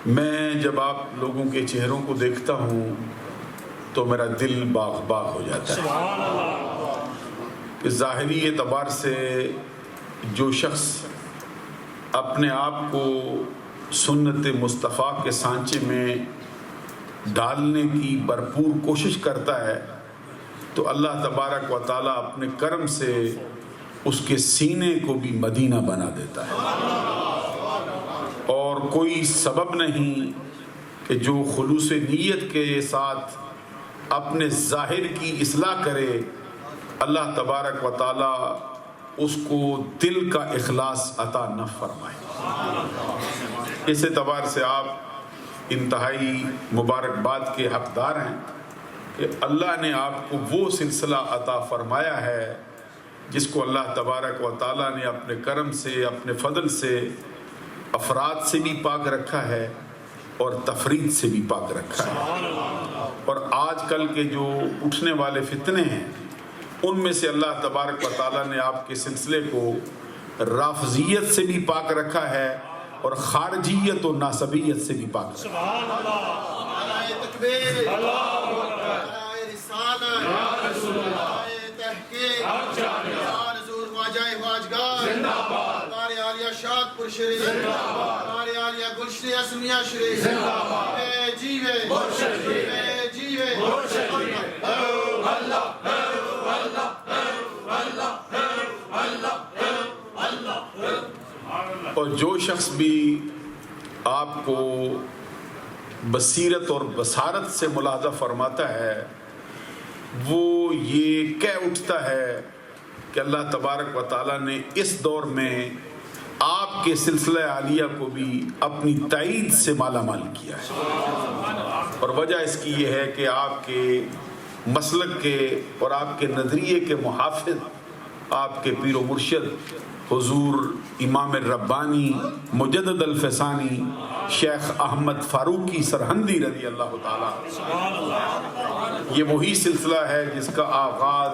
میں جب آپ لوگوں کے چہروں کو دیکھتا ہوں تو میرا دل باغ باغ ہو جاتا ہے کہ ظاہری اعتبار سے جو شخص اپنے آپ کو سنت مصطفیٰ کے سانچے میں ڈالنے کی بھرپور کوشش کرتا ہے تو اللہ تبارک و تعالیٰ اپنے کرم سے اس کے سینے کو بھی مدینہ بنا دیتا ہے، اور کوئی سبب نہیں کہ جو خلوص نیت کے ساتھ اپنے ظاہر کی اصلاح کرے اللہ تبارک و تعالیٰ اس کو دل کا اخلاص عطا نہ فرمائے۔ اس اعتبار سے آپ انتہائی مبارکباد کے حقدار ہیں کہ اللہ نے آپ کو وہ سلسلہ عطا فرمایا ہے جس کو اللہ تبارک و تعالیٰ نے اپنے کرم سے اپنے فضل سے افراد سے بھی پاک رکھا ہے اور تفرید سے بھی پاک رکھا ہے۔ اور آج کل کے جو اٹھنے والے فتنے ہیں ان میں سے اللہ تبارک و تعالیٰ نے آپ کے سلسلے کو رافضیت سے بھی پاک رکھا ہے اور خارجیت و ناسبیت سے بھی پاک رکھا اور جو شخص بھی آپ کو بصیرت اور بصارت سے ملاحظہ فرماتا ہے وہ یہ کہہ اٹھتا ہے کہ اللہ تبارک و تعالیٰ نے اس دور میں آپ کے سلسلہ عالیہ کو بھی اپنی تائید سے مالا مال کیا ہے، اور وجہ اس کی یہ ہے کہ آپ کے مسلک کے اور آپ کے نظریے کے محافظ آپ کے پیر و مرشد حضور امام ربانی مجدد الفسانی شیخ احمد فاروقی سرہندی رضی اللہ تعالیٰ، یہ وہی سلسلہ ہے جس کا آغاز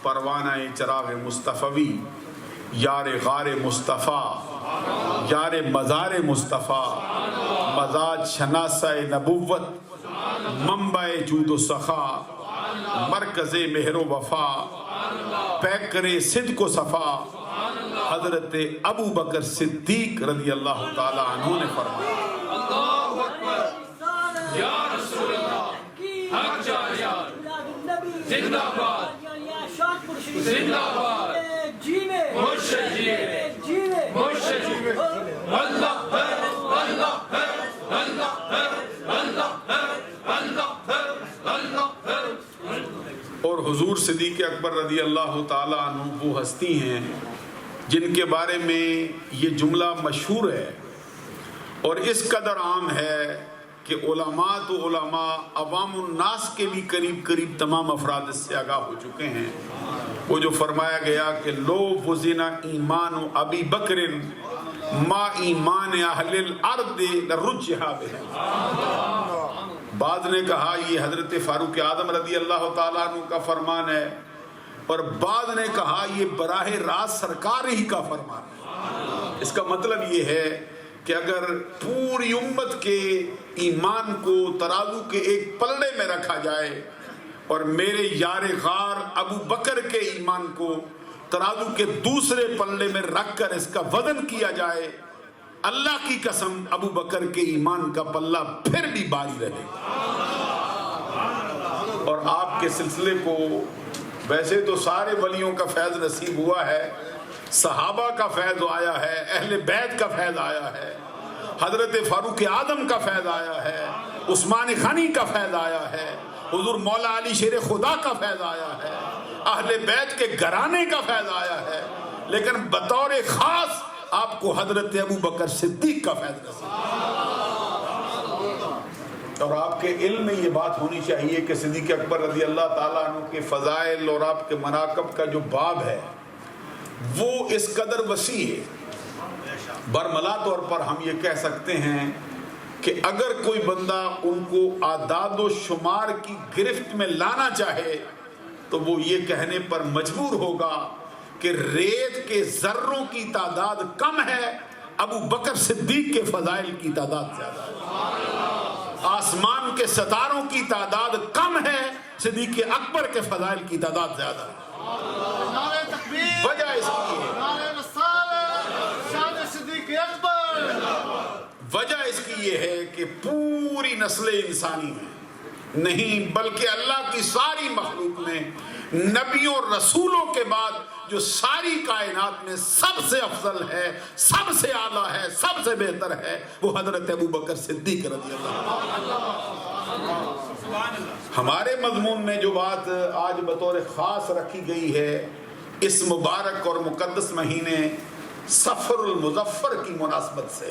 پروانہ چراغ مصطفی، یار غار مصطفیٰ، یار مزار مصطفیٰ، مزاج شناسہ نبوت، منبع جود و سخا، مرکز مہر و وفا، پیکر صدق و صفا، حضرت ابو بکر صدیق رضی اللہ تعالیٰ عنہ نے فرمایا اور حضور صدیق اکبر رضی اللہ تعالیٰ عنہ وہ ہستی ہیں جن کے بارے میں یہ جملہ مشہور ہے اور اس قدر عام ہے کہ علماء تو علماء عوام الناس کے بھی قریب قریب تمام افراد اس سے آگاہ ہو چکے ہیں۔ وہ جو فرمایا گیا کہ لو وزن ایمان ابی بکر ما ایمان اہل الارض لرجحا بہ، بعض نے کہا یہ حضرت فاروق اعظم رضی اللہ تعالیٰ عنہ کا فرمان ہے اور بعض نے کہا یہ براہ راست سرکار ہی کا فرمان ہے۔ اس کا مطلب یہ ہے کہ اگر پوری امت کے ایمان کو ترازو کے ایک پلڑے میں رکھا جائے اور میرے یار غار ابو بکر کے ایمان کو ترازو کے دوسرے پلڑے میں رکھ کر اس کا وزن کیا جائے، اللہ کی قسم ابو بکر کے ایمان کا پلہ پھر بھی بھاری رہے گا۔ اور آپ کے سلسلے کو ویسے تو سارے ولیوں کا فیض نصیب ہوا ہے، صحابہ کا فیض آیا ہے، اہل بیت کا فیض آیا ہے، حضرت فاروق اعظم کا فیض آیا ہے، عثمان غنی کا فیض آیا ہے، حضور مولا علی شیر خدا کا فیض آیا ہے، اہل بیت کے گھرانے کا فیض آیا ہے، لیکن بطور خاص آپ کو حضرت ابو بکر صدیق کا فیض نصیب اور آپ کے علم میں یہ بات ہونی چاہیے کہ صدیق اکبر رضی اللہ تعالیٰ عنہ کے فضائل اور آپ کے مناقب کا جو باب ہے وہ اس قدر وسیع ہے، برملا طور پر ہم یہ کہہ سکتے ہیں کہ اگر کوئی بندہ ان کو اعداد و شمار کی گرفت میں لانا چاہے تو وہ یہ کہنے پر مجبور ہوگا کہ ریت کے ذروں کی تعداد کم ہے، ابو بکر صدیق کے فضائل کی تعداد زیادہ ہے۔ آسمان کے ستاروں کی تعداد کم ہے، صدیق اکبر کے فضائل کی تعداد زیادہ ہے۔ وجہ اس کی ہے، وجہ اس کی یہ ہے کہ پوری نسل انسانی میں نہیں بلکہ اللہ کی ساری مخلوق میں نبیوں اور رسولوں کے بعد جو ساری کائنات میں سب سے افضل ہے، سب سے اعلیٰ ہے، سب سے بہتر ہے، وہ حضرت ابوبکر صدیق رضی اللہ عنہ۔ ہمارے مضمون میں جو بات آج بطور خاص رکھی گئی ہے اس مبارک اور مقدس مہینے سفر المظفر کی مناسبت سے،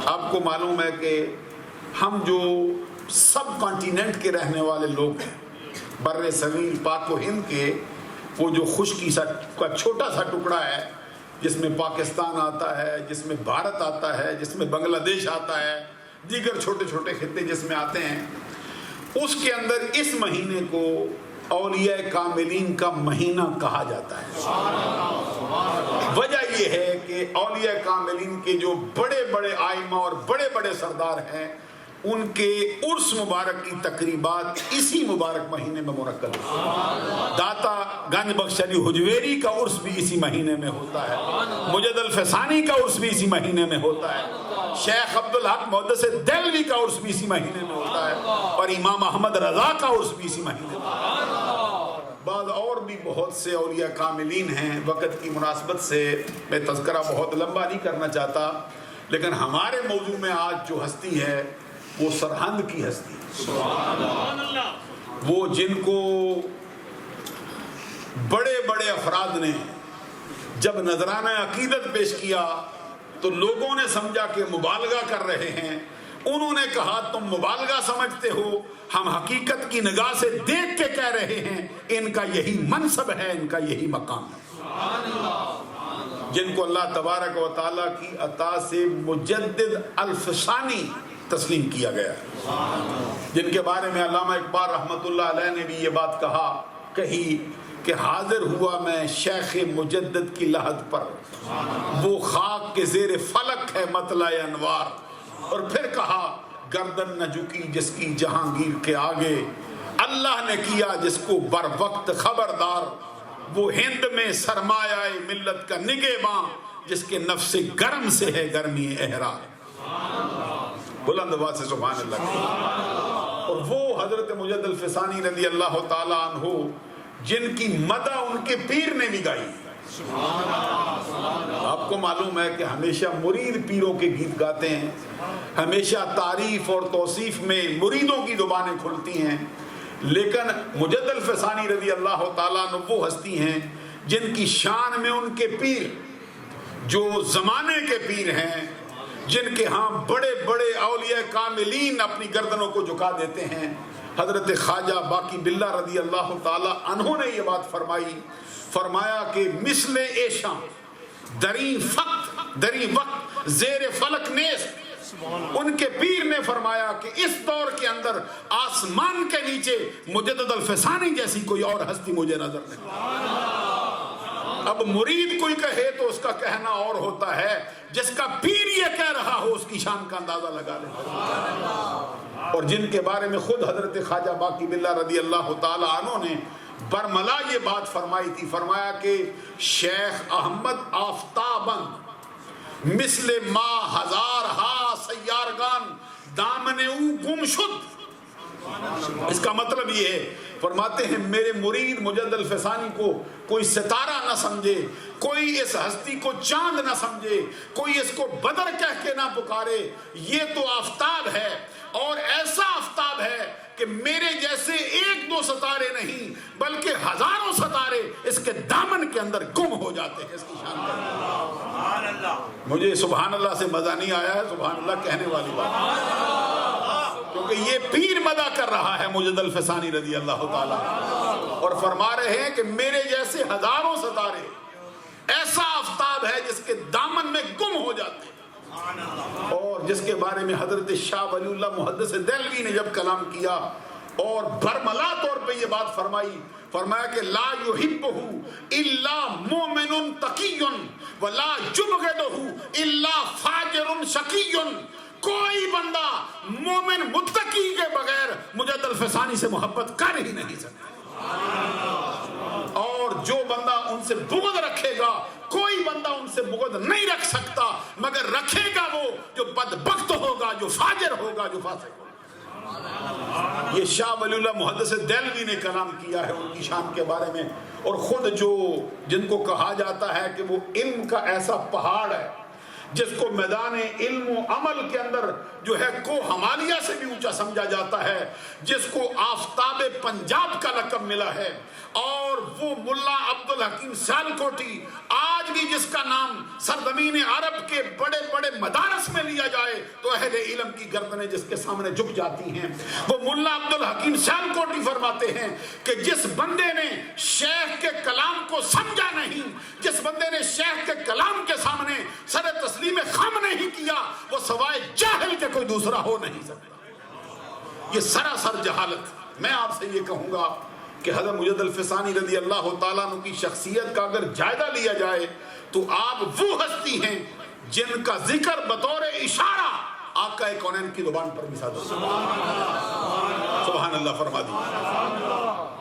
آپ کو معلوم ہے کہ ہم جو سب کانٹیننٹ کے رہنے والے لوگ ہیں، بر صغیر پاک و ہند کے وہ جو خشکی سا کا چھوٹا سا ٹکڑا ہے جس میں پاکستان آتا ہے، جس میں بھارت آتا ہے، جس میں بنگلہ دیش آتا ہے، دیگر چھوٹے چھوٹے خطے جس میں آتے ہیں، اس کے اندر اس مہینے کو اولیاء کاملین کا مہینہ کہا جاتا ہے۔ وجہ یہ ہے کہ اولیاء کاملین کے جو بڑے بڑے آئمہ اور بڑے بڑے سردار ہیں ان کے عرس مبارک کی تقریبات اسی مبارک مہینے میں منعقد ہوتی ہیں۔ داتا گنج بخش علی حجویری کا عرس بھی اسی مہینے میں ہوتا ہے، مجد الفسانی کا عرس بھی اسی مہینے میں ہوتا ہے، شیخ عبدالحق محدث دہلوی کا عرس بھی اسی مہینے میں ہوتا ہے، اور امام احمد رضا کا عرس بھی اسی مہینے میں ہوتا ہے۔ بعض اور بھی بہت سے اولیاء کاملین ہیں، وقت کی مناسبت سے میں تذکرہ بہت لمبا نہیں کرنا چاہتا، لیکن ہمارے موضوع میں آج جو ہستی ہے وہ سرہند کی ہستی ہے، وہ جن کو بڑے بڑے افراد نے جب نذرانہ عقیدت پیش کیا تو لوگوں نے سمجھا کہ مبالغہ کر رہے ہیں، انہوں نے کہا تم مبالغہ سمجھتے ہو، ہم حقیقت کی نگاہ سے دیکھ کے کہہ رہے ہیں، ان کا یہی منصب ہے، ان کا یہی مقام ہے۔ جن کو اللہ تبارک و تعالیٰ کی عطا سے مجدد الفسانی تسلیم کیا گیا ہے، جن کے بارے میں علامہ اقبال رحمۃ اللہ علیہ نے بھی یہ بات کہی کہ حاضر ہوا میں شیخ مجدد کی لحد پر، وہ خاک کے زیر فلک ہے مطلع انوار، اور پھر کہا گردن نہ جھکی جس کی جہانگیر کے آگے، اللہ نے کیا جس کو بر وقت خبردار، وہ ہند میں سرمایہ ملت کا نگہباں، جس کے نفس گرم سے ہے گرمی احرار۔ بلند آواز سے سبحان اللہ۔ اور وہ حضرت مجد الفسانی رضی اللہ تعالی عنہ جن کی مدح ان کے پیر نے بھی گائی۔ آپ کو معلوم ہے کہ ہمیشہ مرید پیروں کے گیت گاتے ہیں، ہمیشہ تعریف اور توصیف میں مریدوں کی زبانیں کھلتی ہیں، لیکن مجد الفسانی رضی اللہ تعالیٰ عنہ وہ ہستی ہیں جن کی شان میں ان کے پیر جو زمانے کے پیر ہیں، جن کے ہاں بڑے بڑے اولیاء کاملین اپنی گردنوں کو جھکا دیتے ہیں، حضرت خواجہ باقی باللہ رضی اللہ تعالی عنہ نے یہ بات فرمایا کہ مثل ایشاں دری وقت زیر فلک نیست۔ ان کے پیر نے فرمایا کہ اس دور کے اندر آسمان کے نیچے مجدد الفسانی جیسی کوئی اور ہستی مجھے نظر نہیں۔ اب مرید کوئی کہے تو اس کا کہنا اور ہوتا ہے، جس کا پیر یہ کہہ رہا ہو اس کی شان کا اندازہ لگا لے۔ اور جن کے بارے میں خود حضرت خواجہ باقی باللہ رضی اللہ تعالی عنہ نے برملا یہ بات فرمائی تھی، فرمایا کہ شیخ احمد آفتابند مثل ما ہزار ہا سیارگان دامن او گم شد۔ اس کا مطلب یہ ہے، فرماتے ہیں میرے مرید مجد الفسانی کو کوئی ستارہ نہ سمجھے، کوئی اس ہستی کو چاند نہ سمجھے، کوئی اس کو بدر کہہ کے نہ پکارے، یہ تو آفتاب ہے، اور ایسا آفتاب ہے کہ میرے جیسے ایک دو ستارے نہیں بلکہ ہزاروں ستارے اس کے دامن کے اندر گم ہو جاتے ہیں۔ اس کی شان کا مجھے سبحان اللہ سے مزہ نہیں آیا ہے، سبحان اللہ کہنے والی بات، کیونکہ یہ پیر مدح کر رہا ہے مجد الفسانی رضی اللہ تعالیٰ، اور فرما رہے ہیں کہ میرے جیسے ہزاروں ستارے، ایسا آفتاب ہے جس کے دامن میں گم ہو جاتے ہیں۔ اور جس کے بارے میں حضرت شاہ ولی اللہ محدث دہلوی نے جب کلام کیا اور برملا طور پہ یہ بات فرمایا کہ لا يحبه الا مؤمن تقی ولا يبغضه الا فاجر شقی، کوئی بندہ مومن متقی کے بغیر مجد الفسانی سے محبت کر ہی نہیں سکتا، اور جو بندہ ان سے بغض رکھے گا کوئی بندہ ان سے بغض نہیں رکھ سکتا، مگر رکھے گا وہ جو بدبخت ہوگا، جو فاجر ہوگا، جو فاسق ہوگا۔ یہ شاہ ولی اللہ محدث دہلوی نے کلام کیا ہے ان کی شان کے بارے میں، اور خود جن کو کہا جاتا ہے کہ وہ علم کا ایسا پہاڑ ہے جس کو میدان علم و عمل کے اندر جو ہے کو ہمالیہ سے بھی اونچا سمجھا جاتا ہے، جس کو آفتاب پنجاب کا لقب ملا ہے، اور وہ ملا عبدالحکیم سیالکوٹی آج بھی جس کا نام سرزمین عرب کے بڑے بڑے مدارس میں لیا جائے تو اہل علم کی گردنیں جس کے سامنے جھک جاتی ہیں، وہ ملا عبدالحکیم سیالکوٹی فرماتے ہیں کہ جس بندے نے شیخ کے کلام کو سمجھا نہیں، جس بندے نے شیخ کے کلام کے سامنے سر تسلیم خم نہیں کیا، وہ سوائے جاہل کے کوئی دوسرا ہو نہیں سکتا۔ یہ سراسر جہالت۔ میں آپ سے یہ کہوں گا کہ حضرت مجد الفسانی رضی اللہ تعالیٰ عنہ کی شخصیت کا اگر جائزہ لیا جائے تو آپ وہ ہستی ہیں جن کا ذکر بطور اشارہ آقا کونین کی زبان پر بھی صادر سبحان اللہ فرما دی،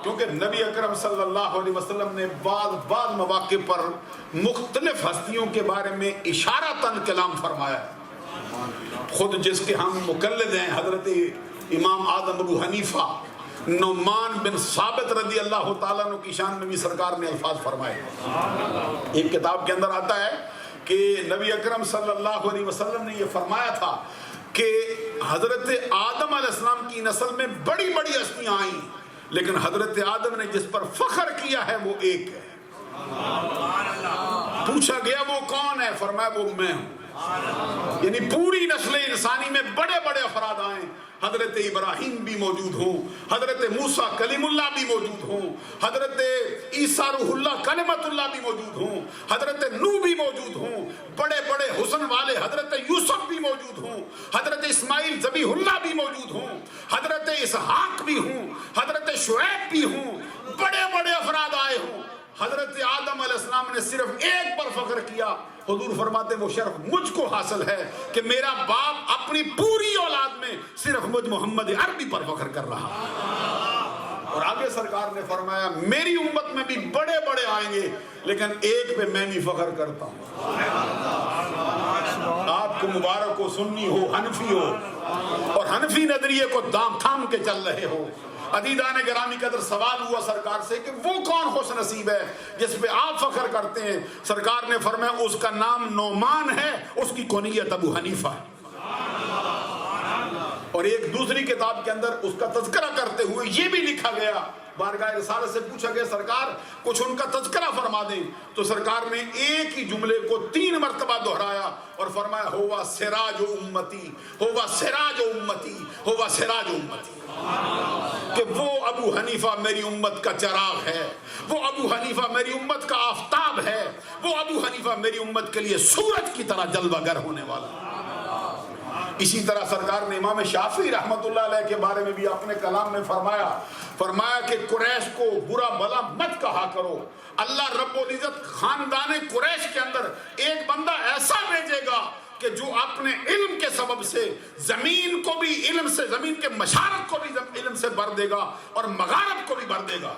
کیونکہ نبی اکرم صلی اللہ علیہ وسلم نے بعض مواقع پر مختلف ہستیوں کے بارے میں اشارتاً کلام فرمایا۔ خود جس کے ہم مقلد ہیں حضرت امام اعظم ابو حنیفہ نعمان بن ثابت رضی اللہ تعالیٰ عنہ کی شان میں بھی سرکار نے الفاظ فرمائے۔ ایک کتاب کے اندر آتا ہے کہ نبی اکرم صلی اللہ علیہ وسلم نے یہ فرمایا تھا کہ حضرت آدم علیہ السلام کی نسل میں بڑی بڑی ہستیاں آئیں، لیکن حضرت آدم نے جس پر فخر کیا ہے وہ ایک ہے۔ پوچھا گیا وہ کون ہے؟ فرمایا وہ میں ہوں۔ یعنی پوری نسل انسانی میں بڑے بڑے افراد آئیں، حضرت ابراہیم بھی موجود ہوں، حضرت موسیٰ کلیم اللہ بھی موجود ہوں، حضرت عیسیٰ روح اللہ کلمت اللہ بھی موجود ہوں، حضرت نوح بھی موجود ہوں، بڑے بڑے حسن والے حضرت یوسف بھی موجود ہوں، حضرت اسماعیل ذبیح اللہ بھی موجود ہوں، حضرت اسحاق بھی ہوں، حضرت شعیب بھی ہوں، بڑے بڑے افراد آئے ہوں۔ حضرت آدم علیہ السلام نے صرف ایک پر فخر کیا، حضور فرماتے وہ شرف مجھ کو حاصل ہے کہ میرا باپ اپنی پوری اولاد میں صرف مجھ محمد عربی پر فخر کر رہا۔ اور آگے سرکار نے فرمایا میری امت میں بھی بڑے بڑے آئیں گے، لیکن ایک پہ میں بھی فخر کرتا ہوں۔ آپ کو مبارک ہو، سنی ہو، حنفی ہو، اور حنفی نظریے کو دام تھام کے چل رہے ہو۔ عزیزان گرامی قدر سوال ہوا سرکار سے کہ وہ کون خوش نصیب ہے جس پہ آپ فخر کرتے ہیں؟ سرکار نے فرمایا اس کا نام نعمان ہے، اس کی کنیت ابو حنیفہ ہے۔ اور ایک دوسری کتاب کے اندر اس کا تذکرہ کرتے ہوئے یہ بھی لکھا گیا، بارگاہ رسالت سے پوچھا گیا سرکار کچھ ان کا تذکرہ فرما دیں، تو سرکار نے ایک ہی جملے کو 3 مرتبہ دہرایا اور فرمایا ہوا سراج امتی، ہوا سراج امتی، ہوا سراج امتی، کہ وہ ابو حنیفہ میری امت کا چراغ ہے، وہ ابو حنیفہ میری امت کا آفتاب ہے، وہ ابو حنیفہ میری امت کے لیے سورج کی طرح جلوہ گر ہونے والا۔ اسی طرح سرکار نے امام شافعی رحمت اللہ علیہ کے بارے میں بھی اپنے کلام میں فرمایا کہ قریش کو برا بلا مت کہا کرو، اللہ رب العزت خاندان قریش کے اندر ایک بندہ ایسا بھیجے گا کہ جو اپنے علم کے سبب سے زمین کو بھی علم سے، زمین کے مشارق کو بھی علم سے بھر دے گا اور مغارب کو بھی بھر دے گا۔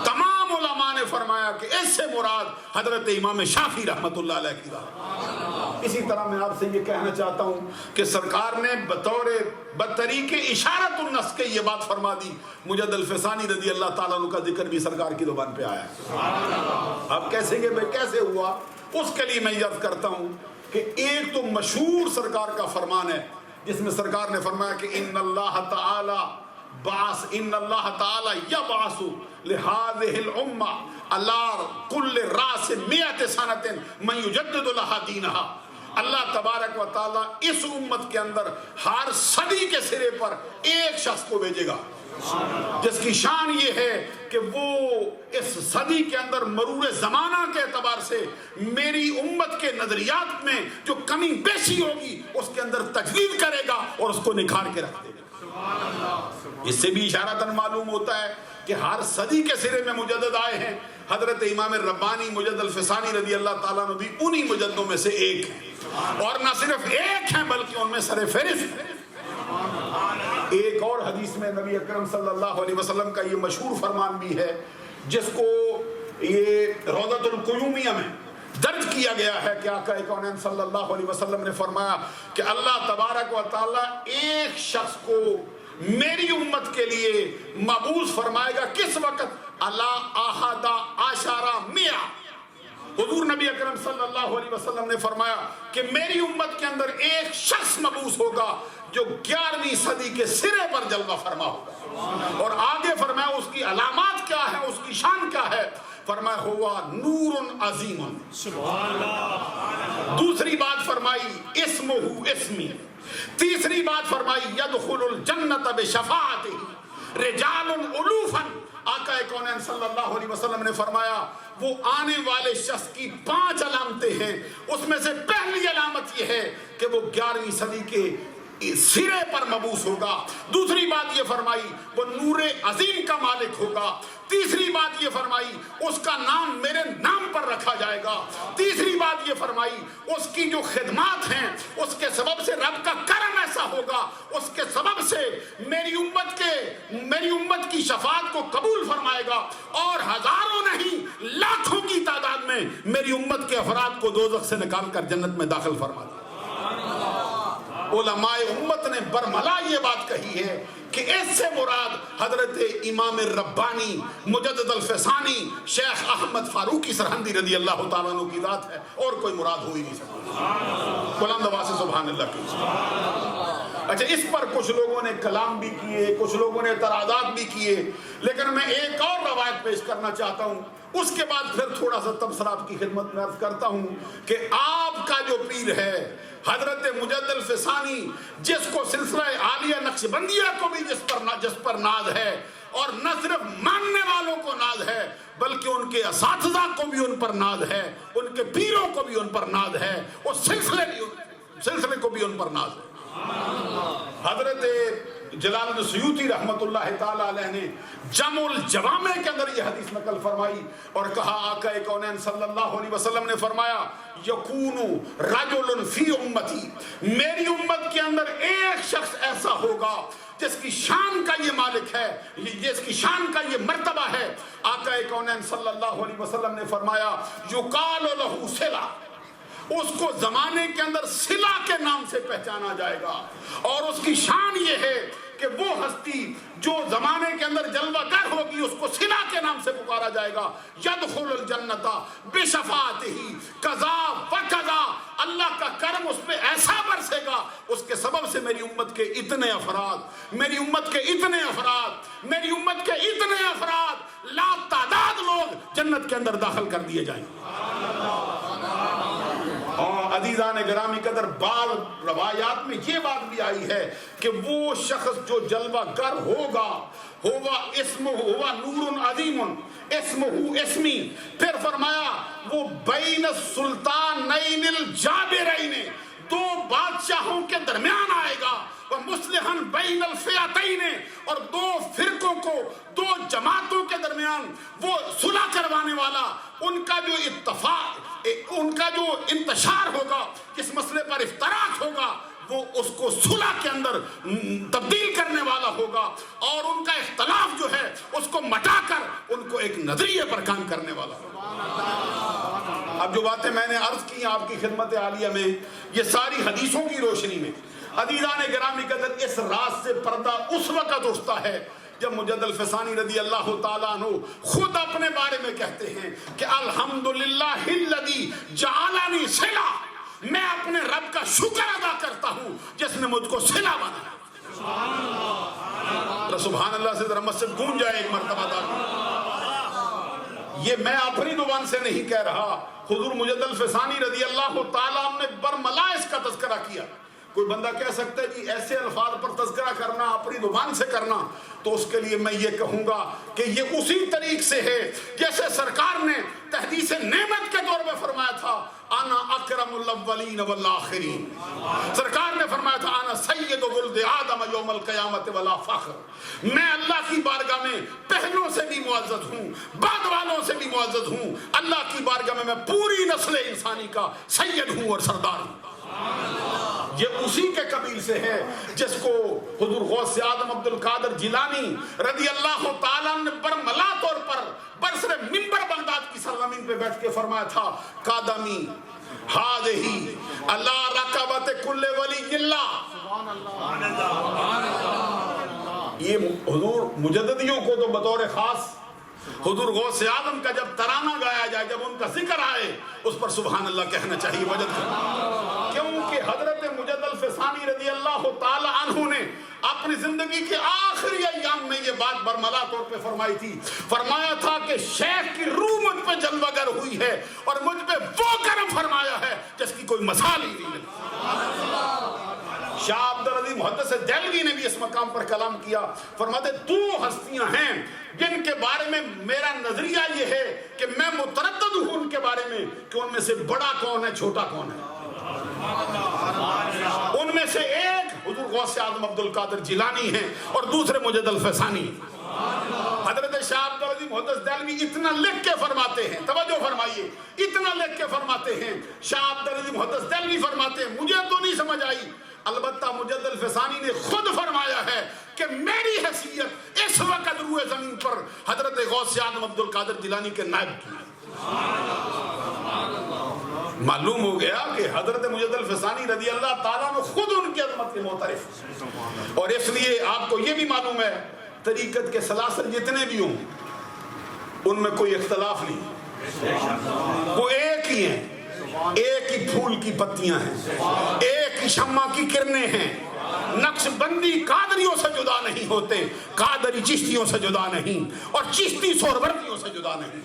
تمام علماء نے فرمایا کہ اس سے مراد حضرت امام شافعی رحمت اللہ علیہ کی ذات۔ اسی طرح میں آپ سے یہ کہنا چاہتا ہوں کہ سرکار نے بطریق اشارت النص کے یہ بات فرما دی، مجد الفسانی رضی اللہ تعالیٰ عنہ کا ذکر بھی سرکار کی زبان پہ آیا ہے۔ اب کیسے ہوا اس کے لیے میں یاد کرتا ہوں کہ ایک تو مشہور سرکار کا فرمان ہے جس میں سرکار نے فرمایا کہ ان اللہ تعالی یبعث لهذه الامه على كل راس 100 سنه من يجدد لها دينها۔ اللہ تبارک و تعالی اس امت کے اندر ہر صدی کے سرے پر ایک شخص کو بھیجے گا جس کی شان یہ ہے کہ وہ اس صدی کے اندر مرور زمانہ کے اعتبار سے میری امت کے نظریات میں جو کمی بیشی ہوگی اس کے اندر تجدید کرے گا اور اس کو نکھار کے رکھ دے گا۔ اس سے بھی اشارتاً معلوم ہوتا ہے کہ ہر صدی کے سرے میں مجدد آئے ہیں۔ حضرت امام ربانی مجد الفسانی رضی اللہ تعالیٰ عنہ بھی انہی مجددوں میں سے ایک ہیں۔ اور نہ صرف ایک ہیں بلکہ ان میں سر فہرست ہے۔ ایک اور حدیث میں نبی اکرم صلی اللہ علیہ وسلم کا یہ مشہور فرمان بھی ہے، جس کو یہ روضۃ القیومیہ میں درج کیا گیا ہے کہ آقا کونین صلی اللہ علیہ وسلم نے فرمایا کہ اللہ تبارک و تعالیٰ ایک شخص کو میری امت کے لیے مبعوث فرمائے گا، کس وقت؟ اللہ احد عشر مئہ، حضور نبی اکرم صلی اللہ علیہ وسلم نے فرمایا کہ میری امت کے اندر ایک شخص مبعوث ہوگا جو 11ویں صدی کے سرے پر جلوہ فرما ہوگا، اور آگے فرمایا اس کی علامات کیا ہے، اس کی شان کیا ہے؟ فرمایا ہوا نور عظیم۔ دوسری بات فرمائی اسمہ اسمی۔ تیسری بات فرمائی یدخل الجنت بشفاعتہ رجال الوفا۔ آقا کونین صلی اللہ علیہ وسلم نے فرمایا وہ آنے والے شخص کی 5 علامتیں ہیں، اس میں سے پہلی علامت یہ ہے کہ وہ 11ویں صدی کے سرے پر مبعوث ہوگا۔ دوسری بات یہ فرمائی وہ نور عظیم کا مالک ہوگا۔ تیسری بات یہ فرمائی اس کا نام میرے نام پر رکھا جائے گا۔ تیسری بات یہ فرمائی اس کی جو خدمات ہیں اس کے سبب سے رب کا کرم ایسا ہوگا، اس کے سبب سے میری امت کی شفاعت کو قبول فرمائے گا، اور ہزاروں نہیں لاکھوں کی تعداد میں میری امت کے افراد کو دوزخ سے نکال کر جنت میں داخل فرما دے۔ علماء امت نے برملا یہ بات کہی ہے کہ اس سے مراد حضرت امام ربانی مجدد الفسانی شیخ احمد فاروقی سرہندی رضی اللہ تعالیٰ عنہ کی ذات ہے، اور کوئی مراد ہو ہی نہیں سکتا۔ بلند آواز سے سبحان اللہ کی۔ اچھا، اس پر کچھ لوگوں نے کلام بھی کیے، کچھ لوگوں نے اعتراضات بھی کیے، لیکن میں ایک اور روایت پیش کرنا چاہتا ہوں، اس کے بعد پھر تھوڑا سا تبصرہ آپ کی خدمت میں عرض کرتا ہوں کہ آپ کا جو پیر ہے حضرت مجدد الفسانی، جس کو سلسلہ عالیہ نقشبندیہ کو بھی جس پر ناز ہے، اور نہ صرف ماننے والوں کو ناز ہے بلکہ ان کے اساتذہ کو بھی ان پر ناز ہے، ان کے پیروں کو بھی ان پر ناز ہے، اور سلسلے کو بھی ان پر ناز ہے۔ حضرت جلال الدین سیوطی رحمت اللہ تعالی علیہ نے جمع الجوامع کے اندر یہ حدیث نقل فرمائی اور کہا آقا کونین صلی اللہ علیہ وسلم نے فرمایا یکون رجل فی امتی، میری امت کے اندر ایک شخص ایسا ہوگا جس کی شان کا یہ مالک ہے، جس کی شان کا یہ مرتبہ ہے۔ آقا کونین صلی اللہ علیہ وسلم نے فرمایا یقال لہ صلہ، اس کو زمانے کے اندر صلہ کے نام سے پہچانا جائے گا، اور اس کی شان یہ ہے کہ وہ ہستی جو زمانے کے اندر جلوہ گر ہوگی اس کو صلہ کے نام سے پکارا جائے گا۔ یدخل الجنت بشفاعتہ کذا و کذا، اللہ کا کرم اس پہ ایسا برسے گا، اس کے سبب سے میری امت کے اتنے افراد لا تعداد لوگ جنت کے اندر داخل کر دیے جائیں گے۔ عزیزان گرامی قدر، بعض روایات میں یہ بات بھی آئی ہے کہ وہ شخص جو جلوہ گر ہوگا اسمہ ہوا نور عظیم اسمہ اسمی، پھر فرمایا وہ بین السلطانین الجابرین، 2 بادشاہوں کے درمیان آئے گا، ومصلحاً بین الفئتین، اور 2 فرقوں کو 2 جماعتوں کے درمیان وہ صلح کروانے والا، ان کا جو اتفاق، ان کا جو انتشار ہوگا، جس مسئلے پر افتراق ہوگا وہ اس کو صلح کے اندر تبدیل کرنے والا ہوگا، اور ان کا اختلاف جو ہے اس کو مٹا کر ان کو ایک نظریے پر کام کرنے والا ہوگا۔ اب جو باتیں میں نے عرض کی آپ کی خدمت عالیہ میں، یہ ساری حدیثوں کی روشنی میں عزیزان گرامی قدر اس راز سے پردہ اس وقت اٹھتا ہے جب مجدد الفسانی رضی اللہ تعالیٰ عنہ خود اپنے بارے میں کہتے ہیں کہ الحمدللہ الذی جعلنی صلہ، میں اپنے رب کا شکر ادا کرتا ہوں جس نے مجھ کو صلہ بنایا۔ سبحان اللہ سے ذرا مسجد گونج جائے ایک مرتبہ تک۔ یہ میں اپنی زبان سے نہیں کہہ رہا، حضور مجدد الفسانی رضی اللہ تعالیٰ عنہ نے برملا اس کا تذکرہ کیا۔ کوئی بندہ کہہ سکتا ہے جی ایسے الفاظ پر تذکرہ کرنا اپنی زبان سے کرنا، تو اس کے لیے میں یہ کہوں گا کہ یہ اسی طریق سے ہے جیسے سرکار نے تحدیث نعمت کے دور میں فرمایا تھا انا اکرم الاولین والآخرین، سرکار نے فرمایا تھا انا سید ولد آدم یوم القیامت ولا فخر، میں اللہ کی بارگاہ میں پہلوں سے بھی معزز ہوں، بعد والوں سے بھی معزز ہوں، اللہ کی بارگاہ میں پوری نسل انسانی کا سید ہوں اور سردار ہوں۔ یہ اسی کے قبیل سے ہے جس کو حضور غوث اعظم عبد القادر جیلانی رضی اللہ تعالیٰ نے برملا طور پر برسر منبر بغداد کی سرزمین پہ بیٹھ کے فرمایا تھا قادمی ہذہی اللہ رکبت کل ولی اللہ. یہ حضور مجددیوں کو تو بطور خاص حضور غوث اعظم کا جب ترانہ گایا جائے، جب ان کا ذکر آئے، اس پر سبحان اللہ کہنا چاہیے. وجہ کیونکہ حضرت مجد الفسانی رضی اللہ تعالی عنہ نے اپنی زندگی کے آخری ایام میں یہ بات برملا طور پہ فرمائی تھی. فرمایا تھا کہ شیخ کی روح مجھ پہ جلوہ گر ہوئی ہے اور مجھ پہ وہ کرم فرمایا ہے جس کی کوئی مثال ہی نہیں ملتی. شاہ عبدالعزیز محدث دہلوی نے بھی اس مقام پر کلام کیا. فرماتے دو ہستیاں ہیں جن کے بارے میں میرا نظریہ یہ ہے کہ میں متردد ہوں ان کے بارے میں کہ ان میں سے بڑا کون ہے، چھوٹا کون ہے. ان میں سے ایک حضور غوث اعظم عبد القادر جیلانی ہیں اور دوسرے مجد الفسانی. حضرت شاہ عبدالعزیز محدث دہلوی اتنا لکھ کے فرماتے ہیں، توجہ فرمائیے، اتنا لکھ کے فرماتے ہیں. شاہ عبدالعزیز محدث دہلوی فرماتے ہیں مجھے تو نہیں سمجھ آئی، البتہ مجد الفسانی نے خود فرمایا ہے کہ میری حیثیت اس وقت روئے زمین پر حضرت غوث اعظم عبد القادر جیلانی کے نائب کی. معلوم ہو گیا کہ حضرت مجد الفسانی رضی اللہ تعالیٰ نے خود ان کی عظمت کے معترف. اور اس لیے آپ کو یہ بھی معلوم ہے طریقت کے سلاسل جتنے بھی ہوں ان میں کوئی اختلاف نہیں، وہ ایک ہی ہیں، ایک ہی پھول کی پتیاں ہیں، ایک ہی شمع کی کرنیں ہیں. نقش بندی قادریوں سے جدا نہیں ہوتے، قادری چشتیوں سے جدا نہیں، اور چشتی سہروردیوں سے جدا نہیں.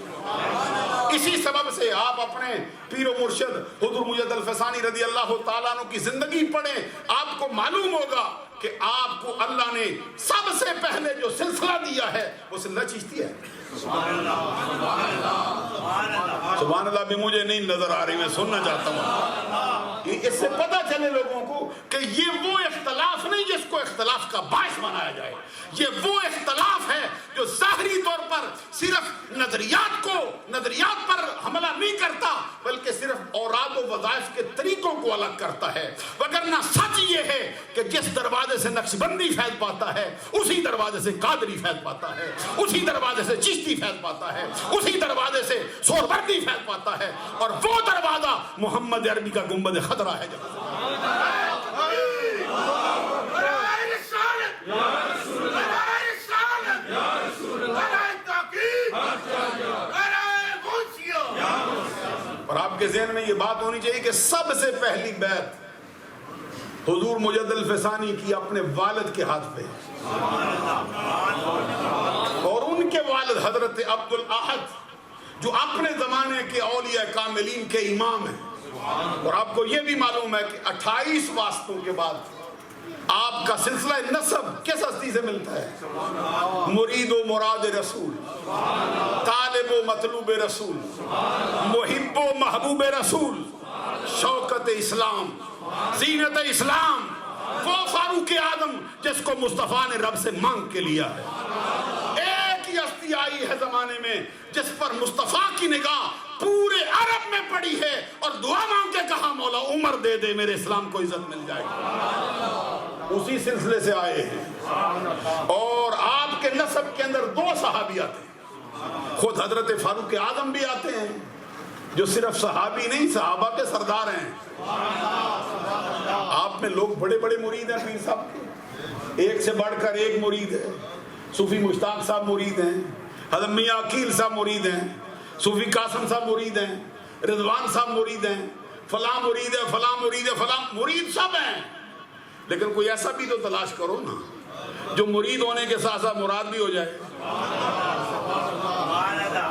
اسی سبب سے آپ اپنے پیر و مرشد حضور مجد الفسانی رضی اللہ تعالیٰ عنہ کی زندگی پڑھیں، آپ کو معلوم ہوگا کہ آپ کو اللہ نے سب سے پہلے جو سلسلہ دیا ہے وہ سلسلہ چشتی ہے. سبحان اللہ بھی مجھے نہیں نظر آ رہی، میں سننا چاہتا ہوں. اس سے پتہ چلے لوگوں کو کہ یہ وہ اختلاف نہیں جس کو اختلاف کا باعث بنایا جائے. یہ وہ اختلاف ہے جو ظاہری طور پر صرف نظریات پر حملہ نہیں کرتا بلکہ صرف اوراد و وظائف کے طریقوں کو الگ کرتا ہے. وگرنہ سچ یہ ہے کہ جس دروازے سے نقشبندی فیض پاتا ہے اسی دروازے سے قادری فیض پاتا ہے، اسی دروازے سے چشتی فیض پاتا ہے، اسی دروازے سے سہروردی فیض پاتا ہے. اور وہ دروازہ محمد عربی کا گنبد خضرا ہے. اور آپ کے ذہن میں یہ بات ہونی چاہیے کہ سب سے پہلی بیعت حضور مجد الفسانی کی اپنے والد کے ہاتھ پہ، اور ان کے والد حضرت عبد الاحد جو اپنے زمانے کے اولیاء کاملین کے امام ہیں. اور آپ کو یہ بھی معلوم ہے کہ 28 واسطوں کے بعد آپ کا سلسلہ نسب کس ہستی سے ملتا ہے؟ مرید و مراد رسول، طالب و مطلوب رسول، محب و محبوب رسول، شوکت اسلام، زینت اسلام، وہ فاروق اعظم جس کو مصطفیٰ نے رب سے مانگ کے لیا ہے. ایک ہی ہستی آئی ہے زمانے میں جس پر مصطفیٰ کی نگاہ پورے عرب میں پڑی ہے اور دعا مانگ کے کہا مولا عمر دے دے میرے اسلام کو عزت مل جائے گی. اسی سلسلے سے آئے ہیں. اور آپ کے نسب کے اندر 2 صحابی آتے ہیں. خود حضرت فاروق اعظم بھی آتے ہیں جو صرف صحابی نہیں صحابہ کے سردار ہیں. آپ میں لوگ بڑے بڑے مرید ہیں پیر صاحب کے، ایک سے بڑھ کر ایک مرید ہے. صوفی مشتاق صاحب مرید ہیں، حضرت میاں عقیل صاحب مرید ہیں، صوفی قاسم صاحب مرید ہیں، رضوان صاحب مرید ہیں، فلاں مرید ہے، فلاں مرید ہے، فلاں مرید سب ہیں. لیکن کوئی ایسا بھی تو تلاش کرو نا جو مرید ہونے کے ساتھ ساتھ مراد بھی ہو جائے.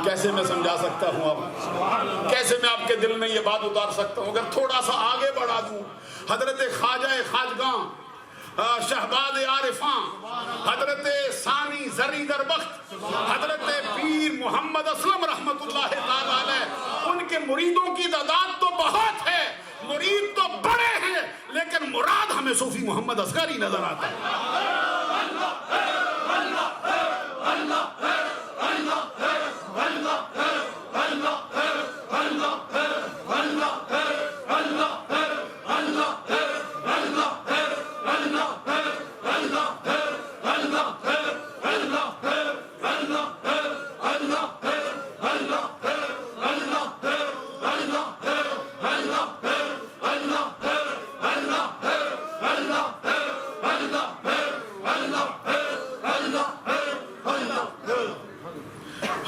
کیسے میں سمجھا سکتا ہوں اب، کیسے میں آپ کے دل میں یہ بات اتار سکتا ہوں؟ اگر تھوڑا سا آگے بڑھا دوں، حضرت خواجہ خواجگاں، شہباز عارفاں، حضرت ثانی زری دربخت، حضرت پیر محمد اسلم رحمت اللہ تعالی علیہ، ان کے مریدوں کی تعداد تو بہت ہے، مرید تو بڑے ہیں، لیکن مراد ہمیں صوفی محمد اصغری نظر آتا ہے.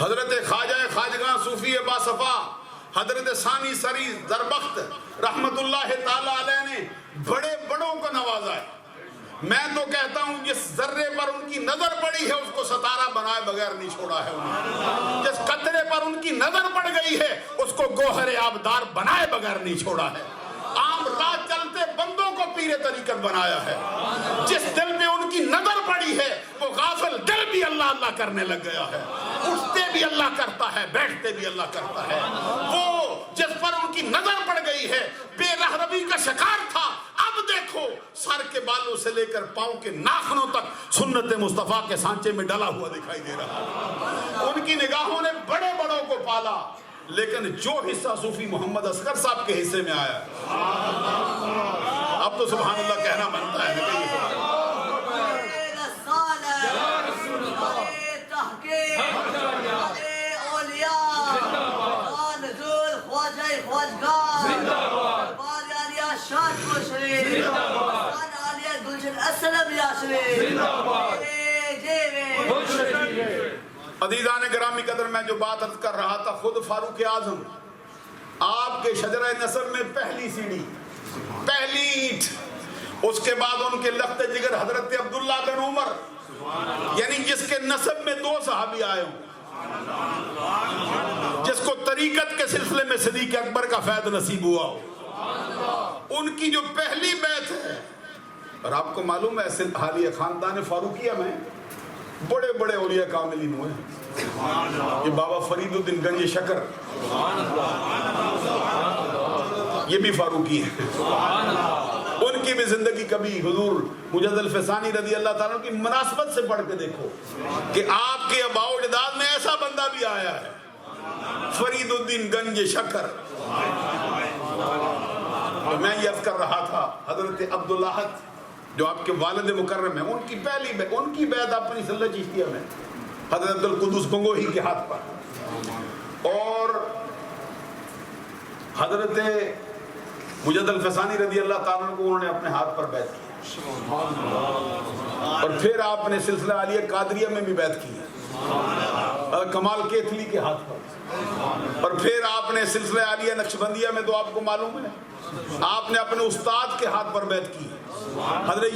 حضرت خواجہ خواجگاں صوفی باصفا حضرت ثانی سری زربخت رحمت اللہ تعالی علیہ نے بڑے بڑوں کو نوازا ہے. میں تو کہتا ہوں جس ذرے پر ان کی نظر پڑی ہے اس کو ستارہ بنائے بغیر نہیں چھوڑا ہے انہوں. جس قطرے پر ان کی نظر پڑ گئی ہے اس کو گوہر آبدار بنائے بغیر نہیں چھوڑا ہے. عام راہ چلتے بندوں کو پیر طریقت بنایا ہے. جس دل میں ان کی نظر پڑی ہے وہ غافل دل بھی اللہ اللہ کرنے لگ گیا ہے. اٹھتے بھی اللہ کرتا ہے, بیٹھتے بھی اللہ کرتا ہے. وہ جس پر ان کی نظر پڑ گئی ہے بے رہروی کا شکار تھا, اب دیکھو سر کے بالوں سے لے کر پاؤں کے ناخنوں تک سنت مصطفیٰ کے سانچے میں ڈلا ہوا دکھائی دے رہا. ان کی نگاہوں نے بڑے بڑوں کو پالا, لیکن جو حصہ صوفی محمد اصغر صاحب کے حصے میں آیا اب تو سبحان اللہ کہنا بنتا ہے. عزیزان گرامی قدر, میں جو بات عرض کر رہا تھا, خود فاروق اعظم آپ کے شجرہ نسب میں پہلی سیڑھی, پہلی اینٹ, اس کے بعد ان کے لخت جگر حضرت عبداللہ بن عمر, یعنی جس کے نسب میں 2 صحابی آئے ہوں, جس کو طریقت کے سلسلے میں صدیق اکبر کا فیض نصیب ہوا ہو, ان کی جو پہلی بیعت ہے. اور آپ کو معلوم ہے حالیہ خاندان فاروقیہ میں بڑے بڑے اولیاء کاملین ہوئے ہیں. یہ بابا فرید الدین گنج شکر یہ بھی فاروقی ہیں. ان کی بھی زندگی کبھی حضور مجد الفسانی رضی اللہ تعالیٰ کی مناسبت سے پڑھ کے دیکھو کہ آپ کے آباء و اجداد میں ایسا بندہ بھی آیا ہے, فرید الدین گنج شکر. میں یہ عرض کر رہا تھا حضرت عبداللہ جو آپ کے والد مکرم ہیں, ان کی پہلی ان کی بیعت اپنی صلی اللہ چشتیہ میں حضرت عبدالقدوس گنگوہی کے ہاتھ پر, اور حضرت مجد الفسانی رضی اللہ تعالیٰ کو انہوں نے اپنے ہاتھ پر بیعت کی, اور پھر آپ نے سلسلہ عالیہ قادریہ میں بھی بیعت کی ہے کمال کیتلی کے ہاتھ پر, اور پھر آپ نے سلسلہ عالیہ نقشبندیہ میں تو آپ کو معلوم ہے آپ نے اپنے استاد کے ہاتھ پر بیعت کی حضرت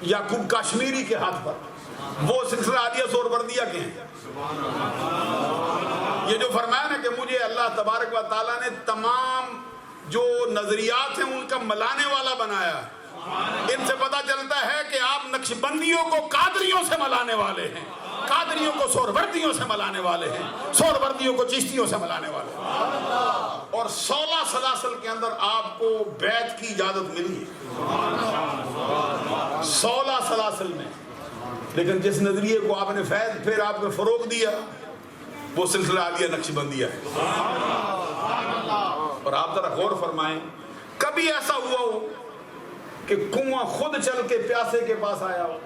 یعقوب کاشمیری کے ہاتھ پر, وہ سلسلہ عالیہ سہروردیہ کے ہیں. یہ جو فرمایا نا کہ مجھے اللہ تبارک و تعالیٰ نے تمام جو نظریات ہیں ان کا ملانے والا بنایا, ان سے پتہ چلتا ہے کہ آپ نقشبندیوں کو قادریوں سے ملانے والے ہیں, قادریوں کو سہروردیوں سے ملانے والے ہیں, سہروردیوں کو چشتیوں سے ملانے والے ہیں. اور 16 سلاسل کے اندر آپ کو بیعت کی اجازت ملی ہے, 16 سلاسل میں. لیکن جس نظریے کو آپ نے فیض پھر آپ نے فروغ دیا وہ سلسلہ عالیہ نقشبندیہ ہے. اور آپ ذرا غور فرمائیں, کبھی ایسا ہوا ہو کہ کنواں خود چل کے پیاسے کے پاس آیا ہو,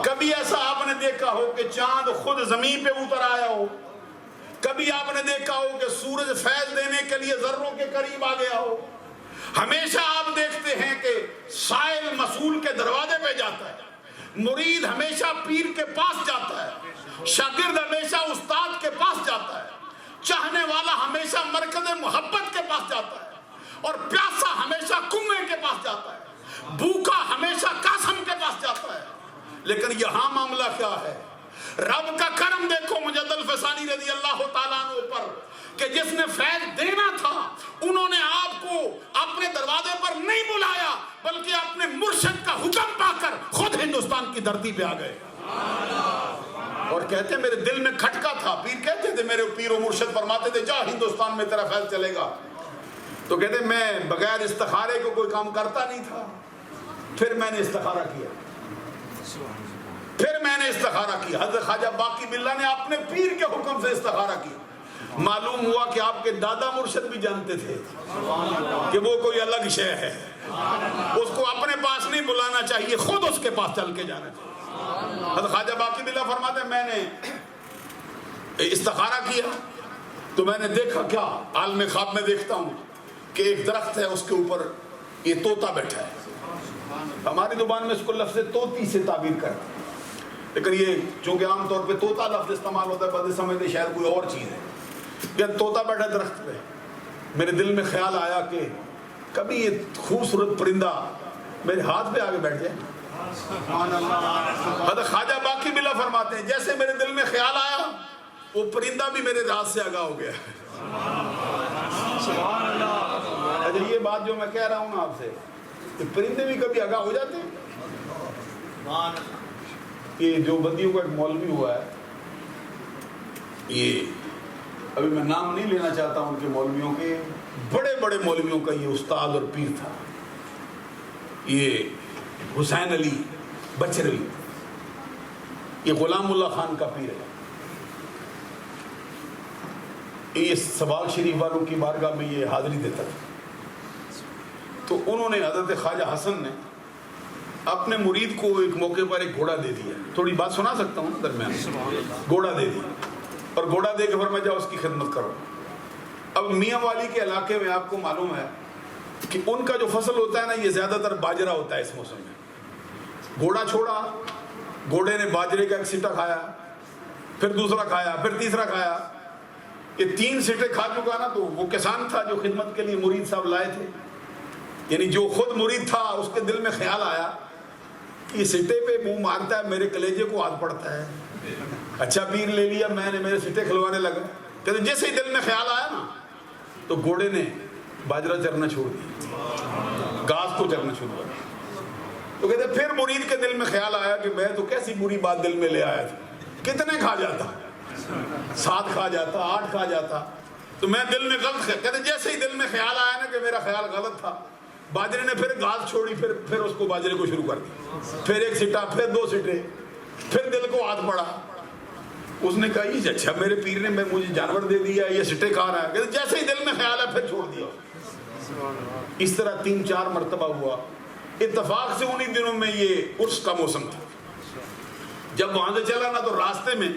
کبھی ایسا آپ نے دیکھا ہو کہ چاند خود زمین پہ اتر آیا ہو, کبھی آپ نے دیکھا ہو کہ سورج فیض دینے کے لیے ذروں کے قریب آ گیا ہو. ہمیشہ آپ دیکھتے ہیں کہ سائل مسئول کے دروازے پہ جاتا ہے, مرید ہمیشہ پیر کے پاس جاتا ہے, شاگرد ہمیشہ استاد کے پاس جاتا ہے, چاہنے والا ہمیشہ مرکز محبت کے پاس جاتا ہے, اور پیاسا ہمیشہ کنویں کے پاس جاتا ہے, بھوکا ہمیشہ قاسم کے پاس جاتا ہے. لیکن یہاں معاملہ کیا ہے؟ رب کا کرم دیکھو مجد الفسانی رضی اللہ تعالیٰ عنہ پر, کہ جس نے فیض دینا تھا انہوں نے آپ کو اپنے دروازے پر نہیں بلایا, بلکہ اپنے مرشد کا حکم پا کر خود ہندوستان کی دھرتی پہ آ گئے. اور کہتے میرے دل میں کھٹکا تھا, پیر کہتے تھے, میرے پیر و مرشد فرماتے تھے جا ہندوستان میں تیرا فیض چلے گا. تو کہتے میں بغیر استخارے کو کوئی کام کرتا نہیں تھا. پھر میں نے استخارہ کیا, حضرت خواجہ باقی باللہ نے اپنے پیر کے حکم سے استخارہ کیا. معلوم ہوا کہ آپ کے دادا مرشد بھی جانتے تھے کہ وہ کوئی الگ شے ہے, اس کو اپنے پاس نہیں بلانا چاہیے, خود اس کے پاس چل کے جانا چاہیے. حضرت خواجہ باقی باللہ فرماتے ہیں میں نے استخارہ کیا تو میں نے دیکھا, کیا عالم خواب میں دیکھتا ہوں کہ ایک درخت ہے, اس کے اوپر یہ طوطا بیٹھا ہے, ہماری زبان میں اس کو لفظ طوطی سے تعبیر کرتے ہیں، لیکن یہ چونکہ عام طور پہ طوطا لفظ استعمال ہوتا ہے، بدے سمجھتے شاید کوئی اور چیز ہے. کہ طوطا بیٹھا درخت پہ، میرے دل میں خیال آیا کہ کبھی یہ خوبصورت پرندہ میرے ہاتھ پہ آگے بیٹھ جائے. حضرت خواجہ باقی بلا فرماتے ہیں جیسے میرے دل میں خیال آیا وہ پرندہ بھی میرے رات سے آگاہ ہو گیا. اچھا یہ بات جو میں کہہ رہا ہوں نا آپ سے، کہ پرندے بھی کبھی آگاہ ہو جاتے ہیں. یہ جو بندیوں کا ایک مولوی ہوا ہے، یہ ابھی میں نام نہیں لینا چاہتا ہوں ان کے مولویوں کے، بڑے بڑے مولویوں کا یہ استاد اور پیر تھا. یہ حسین علی بچروی، یہ غلام اللہ خان کا پیر ہے. یہ سباق شریف والوں کی بارگاہ میں یہ حاضری دیتا تھا. تو انہوں نے حضرت خواجہ حسن نے اپنے مرید کو ایک موقع پر ایک گھوڑا دے دیا. تھوڑی بات سنا سکتا ہوں درمیان. گھوڑا دے دیا اور گھوڑا دے کے فرمایا جاؤ اس کی خدمت کرو. اب میاں والی کے علاقے میں آپ کو معلوم ہے کہ ان کا جو فصل ہوتا ہے نا، یہ زیادہ تر باجرہ ہوتا ہے اس موسم میں. گھوڑا چھوڑا، گھوڑے نے باجرے کا ایک سٹا کھایا، پھر دوسرا کھایا، پھر تیسرا کھایا. یہ 3 سٹے کھا چکا نا، تو وہ کسان تھا جو خدمت کے لیے مرید صاحب لائے تھے، یعنی جو خود مرید تھا، اس کے دل میں خیال آیا کہ یہ سٹے پہ منہ مارتا ہے، میرے کلیجے کو ہاتھ پڑتا ہے. اچھا پیر لے لیا میں نے، میرے سٹے کھلوانے لگا. کہتے جیسے ہی دل میں خیال آیا نا تو گھوڑے نے باجرہ چرنا چھوڑ دیا، گھاس کو چرنا شروع کر دیا. تو کہتے پھر مرید کے دل میں خیال آیا کہ میں تو کیسی بری بات دل میں لے آیا تھا، کتنے کھا جاتا، 7 کھا جاتا، 8 کھا جاتا، تو میں دل میں غلط ہے. کہتے جیسے ہی دل میں خیال آیا نا کہ میرا خیال غلط تھا، باجرے نے پھر گھاس چھوڑی، پھر اس کو باجرے کو شروع کر دیا. پھر ایک سٹا، پھر 2 سٹے، پھر دل کو ہاتھ پڑا. اس نے کہا یہ اچھا میرے پیر نے مجھے جانور دے دیا، یہ سٹے کھا رہا ہے. کہتے جیسے ہی دل میں خیال ہے پھر چھوڑ دیا. اس طرح 3-4 مرتبہ ہوا. اتفاق سے انہی دنوں میں یہ عرس کا موسم تھا. جب وہاں سے چلا نا تو راستے میں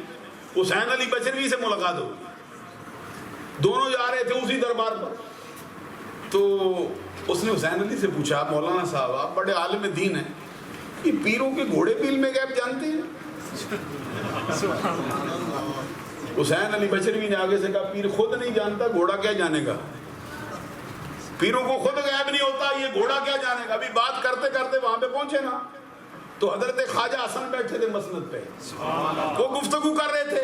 حسین علی بچروی سے ملاقات ہو گئی. دونوں جا رہے تھے اسی دربار پر. تو اس نے حسین علی سے پوچھا مولانا صاحب آپ بڑے عالم دین ہیں، یہ پیروں کے گھوڑے بھی علم غیب جانتے ہیں؟ حسین علی بچروی نے آگے سے کہا پیر خود نہیں جانتا، گھوڑا کیا جانے گا؟ پیروں کو خود غیب نہیں ہوتا، یہ گھوڑا کیا جانے گا؟ ابھی بات کرتے کرتے وہاں پہ پہنچے نا تو حضرت خواجہ حسن بیٹھے تھے مسند پہ. وہ گفتگو کر رہے تھے،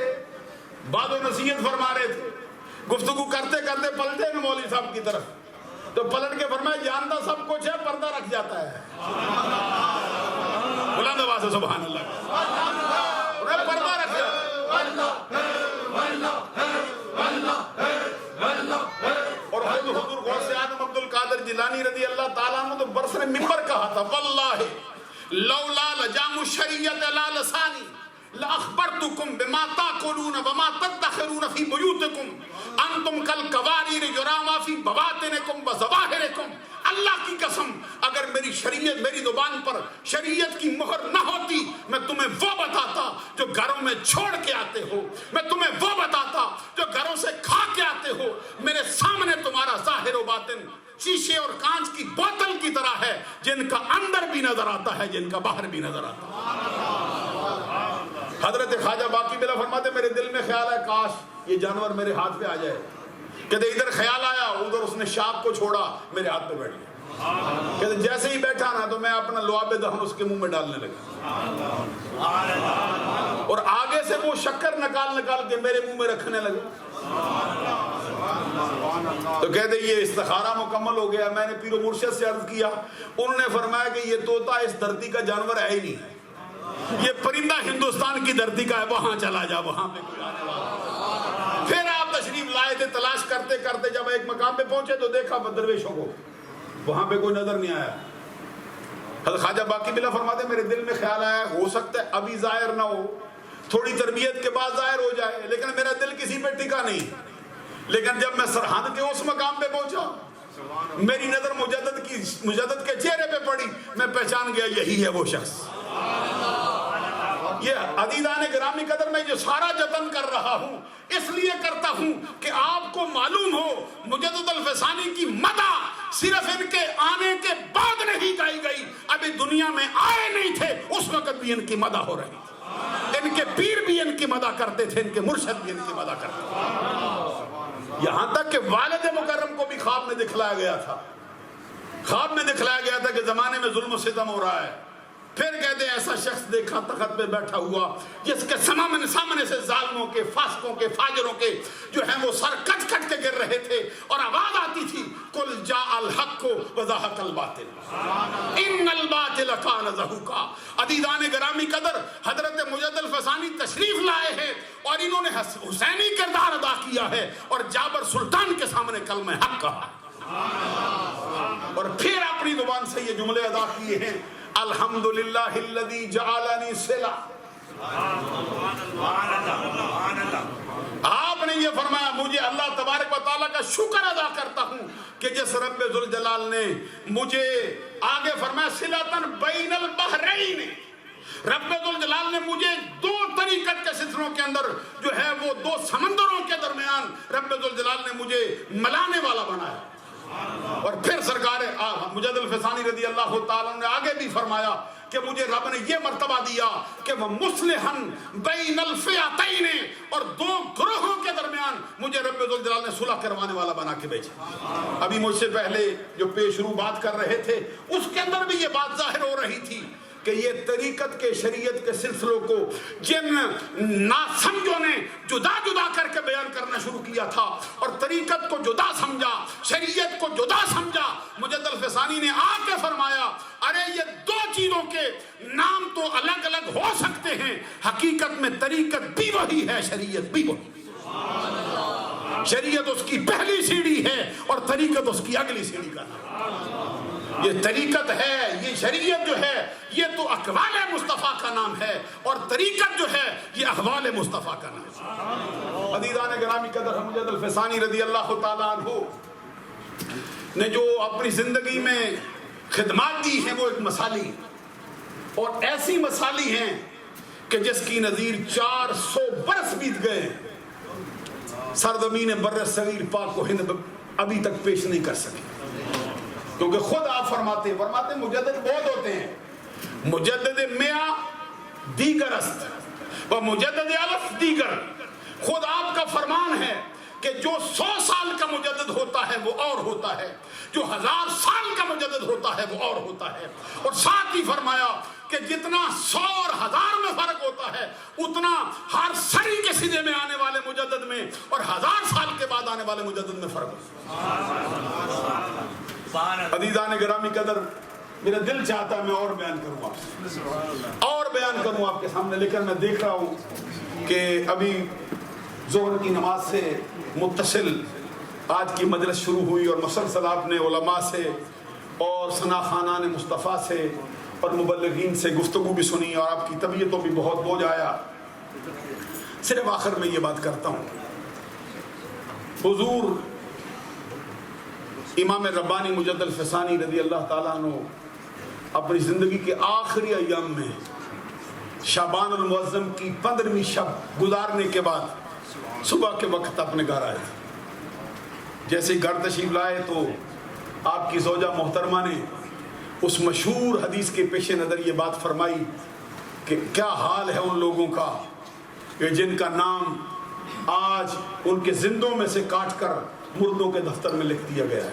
بات و نصیحت فرما رہے تھے. گفتگو کرتے کرتے پلٹے نا مولوی صاحب کی طرف، تو پلٹ کے فرمایا جانتا سب کچھ ہے، پردہ رکھ جاتا ہے. بلند آواز سے سبحان اللہ. پردہ رکھ جاتا ہے. اور حضور غوث اعظم عبد القادر جیلانی رضی اللہ تعالیٰ عنہ تو برسر ممبر کہا تھا واللہ لولا لجام الشریعت لا لسانی لأخبرتكم بما تاكلون وما تدخرون في بيوتكم انتم كالقوارير يرامى في بواطنكم وظواهركم. اللہ کی قسم اگر میری شریعت، میری زبان پر شریعت کی مہر نہ ہوتی، میں تمہیں وہ بتاتا جو گھروں میں چھوڑ کے آتے ہو، میں تمہیں وہ بتاتا جو گھروں سے کھا کے آتے ہو. میرے سامنے تمہارا ظاہر و باطن شیشے اور کانچ کی بوتل کی طرح ہے، جن کا اندر بھی نظر آتا ہے، جن کا باہر بھی نظر آتا ہے. حضرت خواجہ باقی بلا فرماتے میرے دل میں خیال ہے کاش یہ جانور میرے ہاتھ پہ آ جائے. کہتے ادھر خیال آیا، ادھر اس نے شاپ کو چھوڑا، میرے ہاتھ پہ بیٹھ گیا. کہتے جیسے ہی بیٹھا نا تو میں اپنا لعاب دہن اس کے منہ میں ڈالنے لگا، اور آگے سے وہ شکر نکال کے میرے منہ میں رکھنے لگا. تو کہتے یہ استخارہ مکمل ہو گیا. میں نے پیر و مرشد سے عرض کیا، انہوں نے فرمایا کہ یہ طوطا اس دھرتی کا جانور ہے ہی نہیں، یہ پرندہ ہندوستان کی دھرتی کا ہے، وہاں چلا جا، وہاں پہ کوئی آنے والا. پھر آپ تشریف لائے تھے، تلاش کرتے کرتے جب ایک مقام پہ پہنچے تو دیکھا درویشوں کو، وہاں پہ کوئی نظر نہیں آیا. حضرت خواجہ باقی بلا فرماتے میرے دل میں خیال آیا ہو سکتا ہے ابھی ظاہر نہ ہو، تھوڑی تربیت کے بعد ظاہر ہو جائے، لیکن میرا دل کسی پہ ٹکا نہیں. لیکن جب میں سرحد کے اس مقام پہ پہنچا، میری نظر مجدد کے چہرے پہ پڑی، میں پہچان گیا یہی ہے وہ شخص. یہ عزیزان گرامی قدر میں جو سارا جتن کر رہا ہوں اس لیے کرتا ہوں کہ آپ کو معلوم ہو مجدد الفسانی کی مدح صرف ان کے آنے کے بعد نہیں گائی گئی، ابھی دنیا میں آئے نہیں تھے اس وقت بھی ان کی مدح ہو رہی تھی، ان کے پیر بھی ان کی مدح کرتے تھے، ان کے مرشد بھی ان کی مدح کرتے تھے، یہاں تک کہ والد مکرم کو بھی خواب میں دکھلایا گیا تھا، خواب میں دکھلایا گیا تھا کہ زمانے میں ظلم و ستم ہو رہا ہے، پھر کہتے ہیں ایسا شخص دیکھا تخت پہ بیٹھا ہوا جس کے سامنے سے ظالموں کے، فاسقوں کے، فاجروں کے جو ہیں وہ سر کٹ کٹ کے گر رہے تھے، اور آواز آتی تھی قل جاء الحق وزهق الباطل ان الباطل کان زہوقا۔ عزیزان گرامی قدر، حضرت مجد الفسانی تشریف لائے ہیں اور انہوں نے حسینی کردار ادا کیا ہے اور جابر سلطان کے سامنے کلمہ حق کہا، اور پھر اپنی زبان سے یہ جملے ادا کیے ہیں الحمدللہ الذی جعلنی صلہ۔ آپ نے یہ فرمایا مجھے اللہ تبارک و تعالیٰ کا شکر ادا کرتا ہوں کہ جس رب ذوالجلال نے مجھے، آگے فرمایا صلۃ بین البحرین، رب ذوالجلال نے مجھے دو طریقت کے سلسلوں کے اندر جو ہے وہ دو سمندروں کے درمیان رب ذوالجلال نے مجھے ملانے والا بنایا۔ اور پھر سرکار مجد الفسانی رضی اللہ تعالیٰ نے آگے بھی فرمایا کہ مجھے رب نے یہ مرتبہ دیا کہ وہ مصلحن بین الفئتین، اور دو گروہوں کے درمیان مجھے رب ذوالجلال نے صلح کروانے والا بنا کے بھیجا۔ ابھی مجھ سے پہلے جو پیش رو بات کر رہے تھے اس کے اندر بھی یہ بات ظاہر ہو رہی تھی کہ یہ طریقت کے، شریعت کے سلسلوں کو جن ناسمجھوں نے جدا جدا کر کے بیان کرنا شروع کیا تھا اور طریقت کو جدا سمجھا، شریعت کو جدا سمجھا، مجد الفسانی نے آ کے فرمایا ارے یہ دو چیزوں کے نام تو الگ الگ ہو سکتے ہیں، حقیقت میں طریقت بھی وہی ہے، شریعت بھی وہی، شریعت اس کی پہلی سیڑھی ہے اور طریقت اس کی اگلی سیڑھی کا نام۔ یہ طریقت ہے، یہ شریعت جو ہے یہ تو اقوال مصطفیٰ کا نام ہے، اور طریقت جو ہے یہ احوال مصطفیٰ کا نام ہے۔ عزیزان گرامی قدر، مجد الفسانی رضی اللہ تعالیٰ عنہ نے جو اپنی زندگی میں خدمات دی ہیں وہ ایک مثالی، اور ایسی مثالی ہیں کہ جس کی نظیر 400 برس بیت گئے سرزمین بر صغیر پاک و ہند ابھی تک پیش نہیں کر سکے، کیونکہ خود آپ فرماتے مجدد بہت ہوتے ہیں، مجدد میاں دیگر است و مجدد الف دیگر۔ خود آپ کا فرمان ہے کہ جو 100 سال کا مجدد ہوتا ہے وہ اور ہوتا ہے، جو 1000 سال کا مجدد ہوتا ہے وہ اور ہوتا ہے، اور ساتھ ہی فرمایا کہ جتنا 100 اور 1000 میں فرق ہوتا ہے اتنا ہر صدی کے سیدھے میں آنے والے مجدد میں اور 1000 سال کے بعد آنے والے مجدد میں فرق ہوتا ہے۔ عزیزان گرامی قدر، میرا دل چاہتا ہے میں اور بیان کروں آپ کے سامنے، لیکن میں دیکھ رہا ہوں کہ ابھی ظہر کی نماز سے متصل آج کی مجلس شروع ہوئی اور مسلسل آپ نے علماء سے اور ثنا خانان مصطفیٰ سے اور مبلغین سے گفتگو بھی سنی، اور آپ کی طبیعتوں بھی بہت بوجھ آیا۔ صرف آخر میں یہ بات کرتا ہوں، حضور امام ربانی مجد الفسانی رضی اللہ تعالیٰ عنہ اپنی زندگی کے آخری ایام میں شعبان المعظم کی 15ویں شب گزارنے کے بعد صبح کے وقت اپنے گھر آئے تھے۔ جیسے گھر تشریف لائے تو آپ کی زوجہ محترمہ نے اس مشہور حدیث کے پیش نظر یہ بات فرمائی کہ کیا حال ہے ان لوگوں کا کہ جن کا نام آج ان کے زندوں میں سے کاٹ کر مردوں کے دفتر میں لکھ دیا گیا ہے،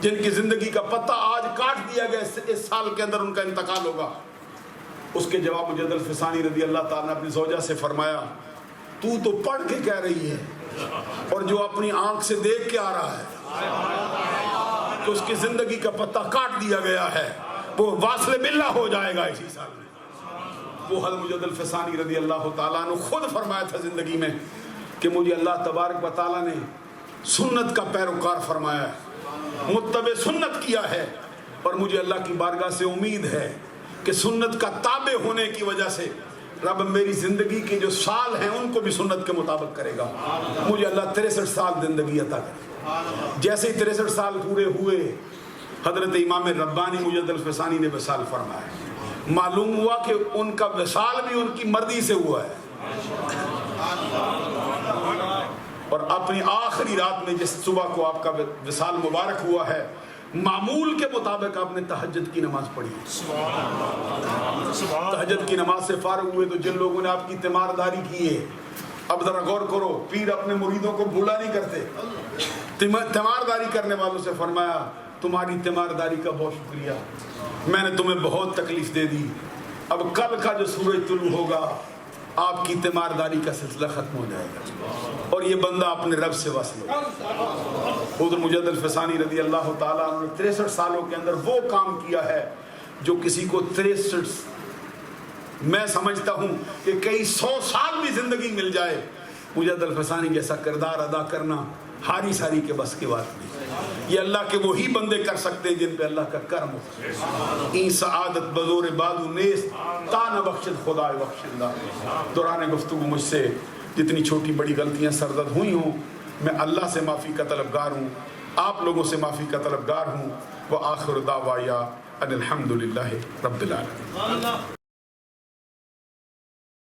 جن کی زندگی کا پتہ آج کاٹ دیا گیا، اس سال کے اندر ان کا انتقال ہوگا۔ اس کے جواب مجد الفسانی رضی اللہ تعالیٰ نے اپنی زوجہ سے فرمایا تو پڑھ کے کہہ رہی ہے اور جو اپنی آنکھ سے دیکھ کے آ رہا ہے کہ اس کی زندگی کا پتہ کاٹ دیا گیا ہے وہ واصل باللہ ہو جائے گا اسی سال میں۔ وہ حضرت مجد الفسانی رضی اللہ تعالیٰ نے خود فرمایا تھا زندگی میں کہ مجھے اللہ تبارک و تعالیٰ نے سنت کا پیروکار فرمایا ہے، متبع سنت کیا ہے، اور مجھے اللہ کی بارگاہ سے امید ہے کہ سنت کا تابع ہونے کی وجہ سے رب میری زندگی کے جو سال ہیں ان کو بھی سنت کے مطابق کرے گا۔ مجھے اللہ 63 سال زندگی عطا کرے۔ جیسے ہی 63 سال پورے ہوئے حضرت امام ربانی مجد الفسانی نے وصال فرمایا۔ معلوم ہوا کہ ان کا وصال بھی ان کی مرضی سے ہوا ہے، اور اپنی آخری رات میں جس صبح کو آپ کا وصال مبارک ہوا ہے معمول کے مطابق آپ نے تہجد کی نماز پڑھی. تہجد کی نماز سے فارغ ہوئے تو جن لوگوں نے آپ کی تیمارداری کی ہے، اب ذرا غور کرو، پیر اپنے مریدوں کو بھولا نہیں کرتے. تیمارداری کرنے والوں سے فرمایا تمہاری تیمارداری کا بہت شکریہ، میں نے تمہیں بہت تکلیف دے دی، اب کل کا جو سورج طلوع ہوگا آپ کی تیمارداری کا سلسلہ ختم ہو جائے گا اور یہ بندہ اپنے رب سے وصل ہوگا. حضرت مجدد الفسانی رضی اللہ تعالیٰ عنہ نے 63 سالوں کے اندر وہ کام کیا ہے جو کسی کو 63، میں سمجھتا ہوں کہ کئی 100 سال بھی زندگی مل جائے مجدد الفسانی جیسا کردار ادا کرنا ہاری ساری کے بس کی بات نہیں. یہ اللہ کے وہی بندے کر سکتے ہیں جن پہ اللہ کا کرم ہو. این سعادت بزور بادو نیست تانہ بخشد خدای بخشندہ. دوران گفتگو مجھ سے جتنی چھوٹی بڑی غلطیاں سرزد ہوئی ہوں میں اللہ سے معافی کا طلبگار ہوں، آپ لوگوں سے معافی کا طلبگار ہوں. وآخر دعوایا ان الحمدللہ رب العالمین.